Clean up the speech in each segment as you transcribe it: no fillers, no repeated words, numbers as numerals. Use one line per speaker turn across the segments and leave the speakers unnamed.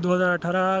2018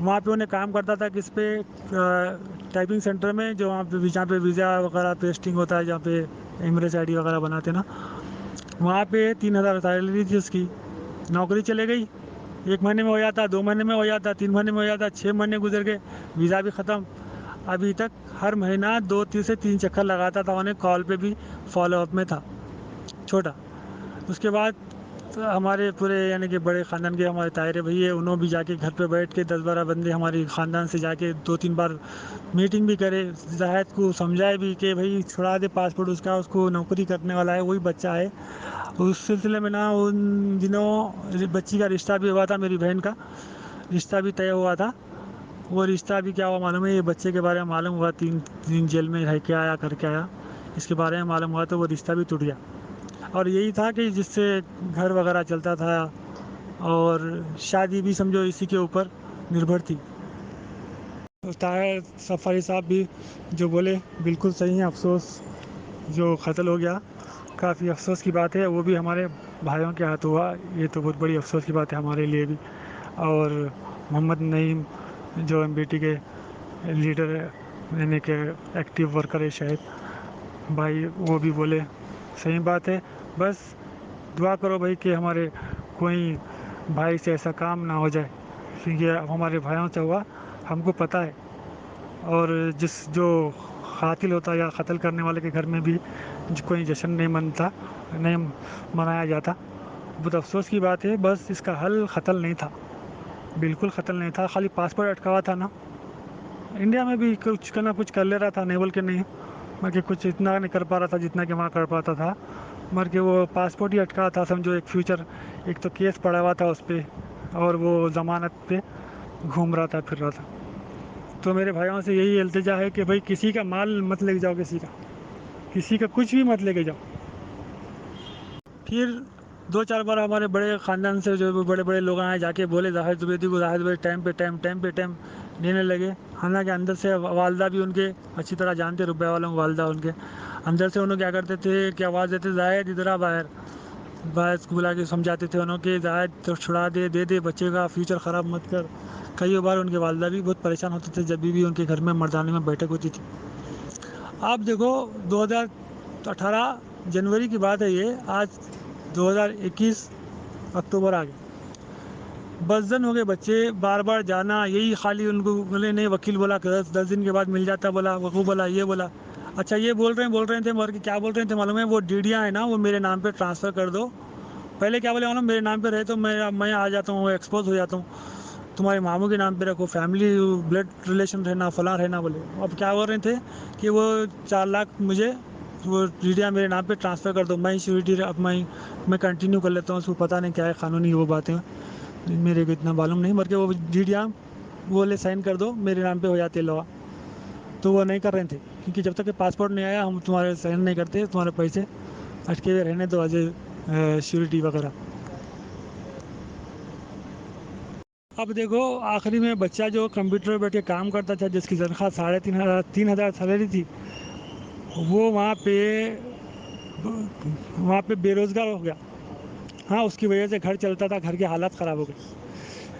وہاں پہ انہیں کام کرتا تھا کس پہ، ٹائپنگ سینٹر میں، جو جہاں پہ ویزا وغیرہ پیسٹنگ ہوتا ہے، جہاں پہ ایمریس آئی ڈی وغیرہ بناتے نا، وہاں پہ 3,000 سیلری تھی اس کی. نوکری چلے گئی، 1 مہینے میں ہو جاتا، 2 مہینے میں ہو جاتا، 3 مہینے میں ہو جاتا، 6 مہینے گزر گئے، ویزا بھی ختم. ابھی تک ہر مہینہ 2 سے 3 چکر لگاتا تھا، انہیں کال پہ بھی فالو اپ میں تھا چھوٹا. اس کے بعد ہمارے پورے یعنی کہ بڑے خاندان کے ہمارے طاہر بھائی ہے، انہوں بھی جا کے گھر پہ بیٹھ کے 10-12 بندے ہماری خاندان سے جا کے 2-3 بار میٹنگ بھی کرے، زاہد کو سمجھائے بھی کہ بھائی چھڑا دے پاسپورٹ اس کا، اس کو نوکری کرنے والا ہے، وہی بچہ ہے. اس سلسلے میں نا ان دنوں بچی کا رشتہ بھی ہوا تھا، میری بہن کا رشتہ بھی طے ہوا تھا. وہ رشتہ بھی کیا ہوا معلوم ہے، یہ بچے کے بارے میں معلوم ہوا، 3 دن جیل میں رہ کے آیا، کر کے آیا، اس کے بارے میں معلوم ہوا تو وہ رشتہ بھی ٹوٹ گیا. اور یہی تھا کہ جس سے گھر وغیرہ چلتا تھا، اور شادی بھی سمجھو اسی کے اوپر نربھر تھی. طاہر صفائی صاحب بھی جو بولے بالکل صحیح ہیں. افسوس جو قتل ہو گیا، کافی افسوس کی بات ہے. وہ بھی ہمارے بھائیوں کے ہاتھ ہوا، یہ تو بہت بڑی افسوس کی بات ہے ہمارے لیے بھی. اور محمد نعیم جو ایم بی ٹی کے لیڈر ہے، یعنی کہ ایکٹیو ورکر ہے شاید بھائی، وہ بھی بولے صحیح بات ہے. بس دعا کرو بھائی کہ ہمارے کوئی بھائی سے ایسا کام نہ ہو جائے، کیونکہ ہمارے بھائیوں سے ہوا، ہم کو پتہ ہے. اور جو قاتل ہوتا ہے یا قتل کرنے والے کے گھر میں بھی کوئی جشن نہیں منایا جاتا. بہت افسوس کی بات ہے. بس اس کا حل قتل نہیں تھا، بالکل قتل نہیں تھا. خالی پاسپورٹ اٹکاوا تھا نا. انڈیا میں بھی کچھ کرنا کچھ کر لے رہا تھا، نہیں بول کے نہیں، مگر کچھ اتنا نہیں کر پا رہا تھا جتنا کہ وہاں کر پاتا تھا. مگر کہ وہ پاسپورٹ ہی اٹکا تھا سمجھو. ایک فیوچر، ایک تو کیس پڑا ہوا تھا اس پہ، اور وہ ضمانت پہ گھوم رہا تھا، پھر رہا تھا. تو میرے بھائیوں سے یہی التجا ہے کہ بھائی کسی کا مال مت لے جاؤ، کسی کا کچھ بھی مت لے کے جاؤ. پھر 2-4 بار ہمارے بڑے خاندان سے جو بڑے بڑے لوگ آئے، جا کے بولے زاہد زبیدی کو، زاہد بھائی ٹائم پہ ٹائم دینے لگے. حالانکہ اندر سے والدہ بھی ان کے اچھی طرح جانتے، ربیہ والوں والدہ ان کے اندر سے انہوں کیا کرتے تھے کہ آواز دیتے، زاہد ادھر آ باہر. باعث کو بلا کے سمجھاتے تھے انہوں کہ زاہد تو چھڑا دے بچے کا فیوچر خراب مت کر. کئی بار ان کے والدہ بھی بہت پریشان ہوتے تھے جب بھی ان کے گھر میں مردانے میں بیٹھک ہوتی تھی. آپ دیکھو 2018 جنوری کی بات ہے یہ، آج 2021 اکتوبر آ گیا. 10 دن ہو گئے بچے بار بار جانا، یہی خالی ان کو بولے نہیں، وکیل بولا کہ 10 دن کے بعد مل جاتا، بولا وقوع بولا یہ بولا. اچھا یہ بول رہے تھے، مگر کیا بول رہے تھے معلوم ہے، وہ ڈیڈیاں ہیں نا وہ میرے نام پہ ٹرانسفر کر دو. پہلے کیا بولے معلوم، میرے نام پہ رہے تو میں آ جاتا ہوں، ایکسپوز ہو جاتا ہوں. تمہارے ماموں کے نام پہ رکھو، فیملی بلڈ ریلیشن رہنا، فلاں رہنا بولے. اب کیا بول رہے تھے کہ وہ 4 لاکھ مجھے وہ ڈیڈیاں میرے نام پہ ٹرانسفر کر دو، میں سیورٹی اب میں کنٹینیو کر لیتا ہوں. اس کو پتہ نہیں کیا ہے قانونی وہ باتیں، میرے کو اتنا معلوم نہیں. مگر کہ وہ ڈیڈیاں وہ لے سائن کر دو، میرے نام پہ ہو جاتے لوا. تو وہ نہیں کر رہے تھے، کیونکہ جب تک کہ پاسپورٹ نہیں آیا ہم تمہارے سائن نہیں کرتے، تمہارے پیسے اٹکے ہوئے رہنے دو ایز اے شیورٹی وغیرہ. اب دیکھو آخری میں بچہ جو کمپیوٹر پہ بیٹھ کے کام کرتا تھا، جس کی تنخواہ 3,500 سیلری تھی، وہ وہاں پہ بے روزگار ہو گیا. ہاں اس کی وجہ سے گھر چلتا تھا، گھر کے حالات خراب ہو گئے.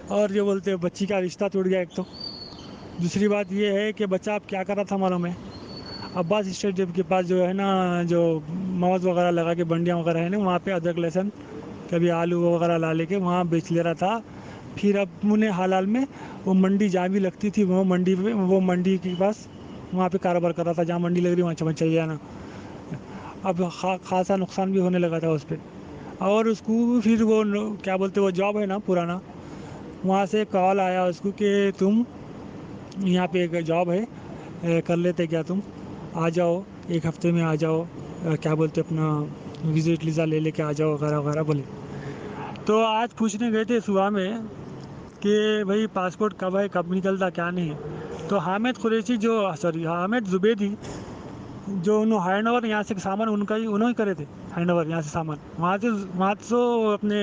اور جو بولتے ہیں بچی کا رشتہ ٹوٹ گیا ایک تو. دوسری بات یہ ہے کہ بچہ اب کیا کر رہا تھا معلوم ہے، عباس اسٹیڈیم کے پاس جو ہے نا، جو موز وغیرہ لگا کے بنڈیاں وغیرہ ہیں نا، وہاں پہ ادرک لہسن کبھی آلو وغیرہ لا لے کے وہاں بیچ لے رہا تھا. پھر اب انہیں حال میں وہ منڈی جہاں بھی لگتی تھی، وہ منڈی کے پاس وہاں پہ کاروبار کر رہا تھا. جہاں منڈی لگ رہی وہاں چل جانا. اب خاصا نقصان بھی ہونے لگا تھا اس پہ. اور اس کو پھر وہ کیا بولتے، وہ جاب ہے نا پرانا، وہاں سے کال آیا اس کو کہ تم یہاں پہ ایک جاب ہے، کر لیتے کیا، تم آ جاؤ 1 ہفتے میں آ جاؤ، کیا بولتے اپنا وزٹ ویزا لے کے آ جاؤ وغیرہ وغیرہ بولے. تو آج پوچھنے گئے تھے صبح میں کہ بھائی پاسپورٹ کب ہے، کب نکلتا، کیا نہیں ہے. تو حامد زبیدی جو انہوں ہینڈ اوور یہاں سے سامان انہوں ہی کرے تھے. ہینڈ اوور یہاں سے سامان وہاں سے اپنے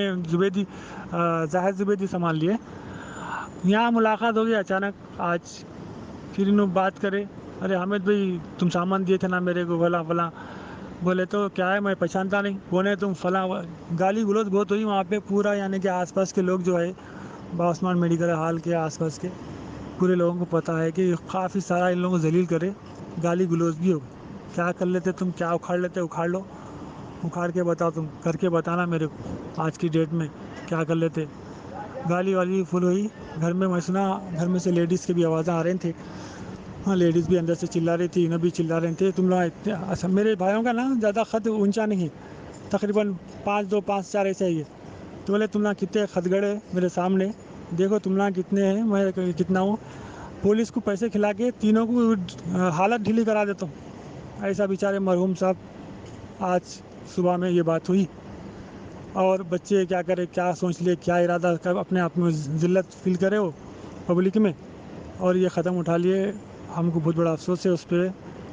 زاہد زبیدی سامان لیے. یہاں ملاقات ہو گئی اچانک آج. پھر انہوں بات کرے، ارے حامد بھائی تم سامان دیے تھے نا میرے کو، فلاں. بولے تو کیا ہے، میں پہچانتا نہیں، بولے تم فلاں. گالی گلوچ بہت ہوئی وہاں پہ پورا، یعنی کہ آس پاس کے لوگ جو ہے، باسمان میڈیکل ہال کے آس پاس کے پورے لوگوں کو پتہ ہے کہ کافی سارا ان لوگوں کو ذلیل کرے، گالی گلوچ بھی ہو، کیا کر لیتے تم، کیا اکھاڑ لیتے اکھاڑ لو، اکھاڑ کے بتاؤ، تم کر کے بتانا میرے کو آج کی ڈیٹ میں کیا کر لیتے۔ گالی والی فل ہوئی گھر میں، میں سنا گھر میں سے لیڈیز کی بھی آوازیں آ رہی تھیں، ہاں لیڈیز بھی اندر سے چلا رہی تھی، انہیں بھی چلا رہے تھے تم لوگ اتنے۔ اچھا میرے بھائیوں کا نا زیادہ خط اونچا نہیں ہے، تقریباً 5'2" 5'4" ایسا ہی ہے۔ تو بولے تم لوگ کتنے خط گڑے میرے سامنے دیکھو، تم لوگ کتنے ہیں، میں کتنا ہوں، پولیس کو پیسے کھلا کے تینوں کو حالت ڈھیلی کرا دیتا ہوں۔ ایسا بیچارے مرحوم صاحب آج صبح میں یہ بات ہوئی۔ اور بچے کیا کرے، کیا سوچ لے، کیا ارادہ کر، اپنے آپ میں ذلت فیل کرے وہ پبلک میں، اور یہ قدم اٹھا لیے۔ ہم کو بہت بڑا افسوس ہے اس پہ،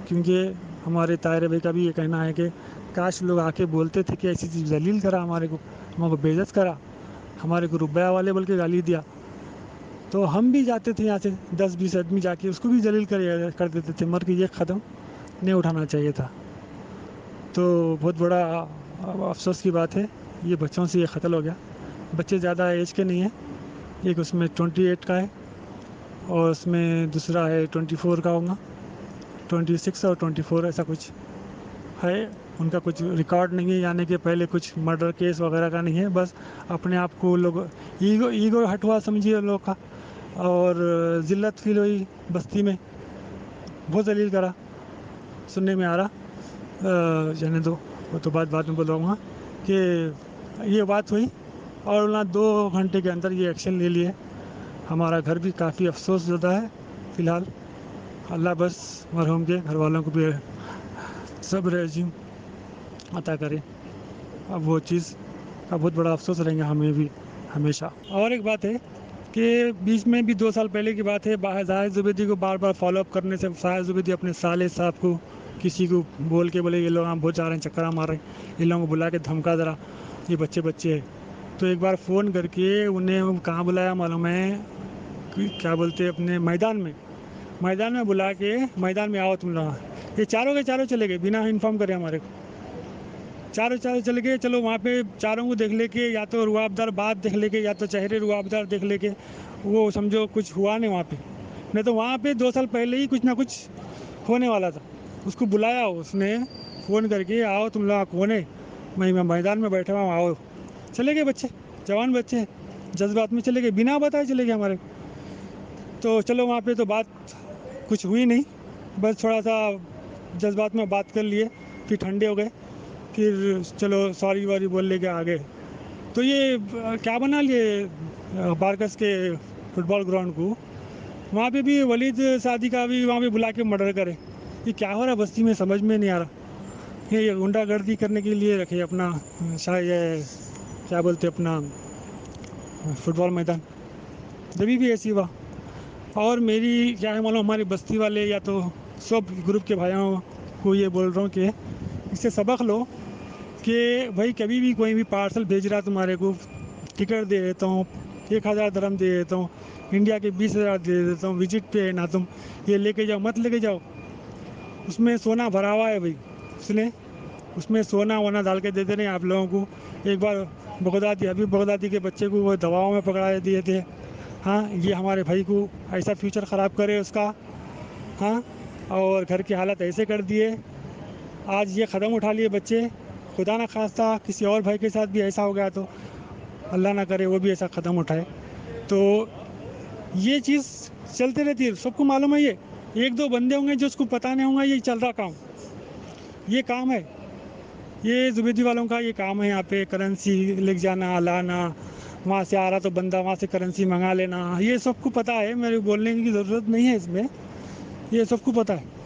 کیونکہ ہمارے طاہر بھائی کا بھی یہ کہنا ہے کہ کاش لوگ آ کے بولتے تھے کہ ایسی چیز ذلیل کرا، ہمارے کو بے عزت کرا، ہمارے کو ربیہ والے بول کے گالی دیا، تو ہم بھی جاتے تھے یہاں سے 10-20 آدمی جا کے اس کو بھی ذلیل کر دیتے تھے، مگر یہ قدم نہیں اٹھانا چاہیے تھا۔ تو بہت بڑا افسوس کی بات ہے، یہ بچوں سے یہ قتل ہو گیا۔ بچے زیادہ ایج کے نہیں ہیں، ایک اس میں 28 کا ہے، اور اس میں دوسرا ہے 24 کا ہوگا، 26 اور 24 ایسا کچھ ہے۔ ان کا کچھ ریکارڈ نہیں ہے، یعنی کہ پہلے کچھ مرڈر کیس وغیرہ کا نہیں ہے، بس اپنے آپ کو لوگ ایگو ہٹ ہوا سمجھیے لوگ کا، اور ذلت فیل ہوئی بستی میں، بہت ذلیل کرا، سننے میں آ رہا، جانے دو وہ تو بعد میں بتاؤں گا کہ یہ بات ہوئی، اور انہوں نے 2 گھنٹے کے اندر یہ ایکشن لے لیے۔ ہمارا گھر بھی کافی افسوس زدہ ہے فی الحال۔ اللہ بس مرحوم کے گھر والوں کو بھی صبر عظیم عطا کرے۔ اب وہ چیز کا بہت بڑا افسوس رہیں گا ہمیں بھی ہمیشہ۔ اور ایک بات ہے کہ بیچ میں بھی 2 سال پہلے کی بات ہے، زاہد زبیدی کو بار بار فالو اپ کرنے سے زاہد زبیدی اپنے سالے صاحب کو کسی کو بول کے بولے یہ لوگ بہت جا رہے ہیں، چکرا مار رہے ہیں، ان لوگوں کو بلا کے دھمکا ذرا، یہ بچے ہیں۔ تو ایک بار فون کر کے انہیں کہاں بلایا معلوم ہے، کیا بولتے اپنے میدان میں بلا کے، میدان میں آؤ تم لوگ، یہ چاروں کے چاروں چلے گئے بنا انفارم کرے ہمارے کو، چاروں چلے گئے۔ چلو وہاں پہ چاروں کو دیکھ لے کے، یا تو روابدار بات دیکھ لے کے، یا تو چہرے روابدار دیکھ لے کے، وہ سمجھو کچھ ہوا نہیں وہاں پہ، نہیں تو وہاں پہ 2 سال پہلے ہی کچھ نہ کچھ ہونے والا تھا۔ اس کو بلایا اس نے فون کر کے، آؤ تم لوگ کون ہے، میں میدان میں بیٹھا ہوں، آؤ۔ چلے گئے بچے، جوان بچے جذبات میں چلے گئے، بنا بتائے چلے گئے ہمارے۔ تو چلو وہاں پہ تو بات کچھ ہوئی نہیں، بس تھوڑا سا جذبات میں بات کر لیے، پھر ٹھنڈے ہو گئے، پھر چلو سوری واری بول لے کے آگے۔ تو یہ کیا بنا لیے بارکس کے فٹ بال گراؤنڈ کو، وہاں پہ بھی ولید سعدی کا بھی وہاں پہ بلا کے مرڈر کرے۔ یہ کیا ہو رہا بستی میں، سمجھ میں نہیں آ رہا۔ یہ غنڈہ گردی کرنے کے لیے رکھے اپنا شاید کیا بولتے اپنا فٹ بال میدان، جبھی بھی ایسی ہوا۔ اور میری کیا ہے معلوم، ہماری بستی والے یا تو سب گروپ کے بھائیوں کو یہ بول رہا ہوں کہ اس سے سبق لو کہ بھائی کبھی بھی کوئی بھی پارسل بھیج رہا تمہارے کو، ٹکٹ دے دیتا ہوں، 1000 درہم دے دیتا ہوں، انڈیا کے 20,000 دے دیتا ہوں، وزٹ پہ نہ تم یہ لے کے جاؤ، مت لے کے جاؤ۔ اس میں سونا بھرا ہوا ہے بھائی، اس میں سونا وونا ڈال کے دیتے نہیں آپ لوگوں کو۔ ایک بار حبیب بغدادی کے بچے کو وہ دواؤں میں پکڑا دیے تھے، ہاں یہ ہمارے بھائی کو ایسا فیوچر خراب کرے اس کا، ہاں، اور گھر کی حالت ایسے کر دیے۔ آج یہ قدم اٹھا لیے بچے، خدا نہ خواستہ کسی اور بھائی کے ساتھ بھی ایسا ہو گیا تو اللہ نہ کرے وہ بھی ایسا قدم اٹھائے۔ تو یہ چیز چلتے رہتی ہے، سب کو معلوم ہے، یہ 1-2 بندے ہوں گے جو اس کو پتہ نہیں ہوں گا یہ چل رہا کام، یہ کام ہے، یہ زبیدی والوں کا یہ کام ہے۔ یہاں پہ کرنسی لے جانا لانا، وہاں سے آ رہا تو بندہ وہاں سے کرنسی منگا لینا، یہ سب کو پتہ ہے، میرے بولنے کی ضرورت نہیں ہے اس میں، یہ سب کو پتہ ہے۔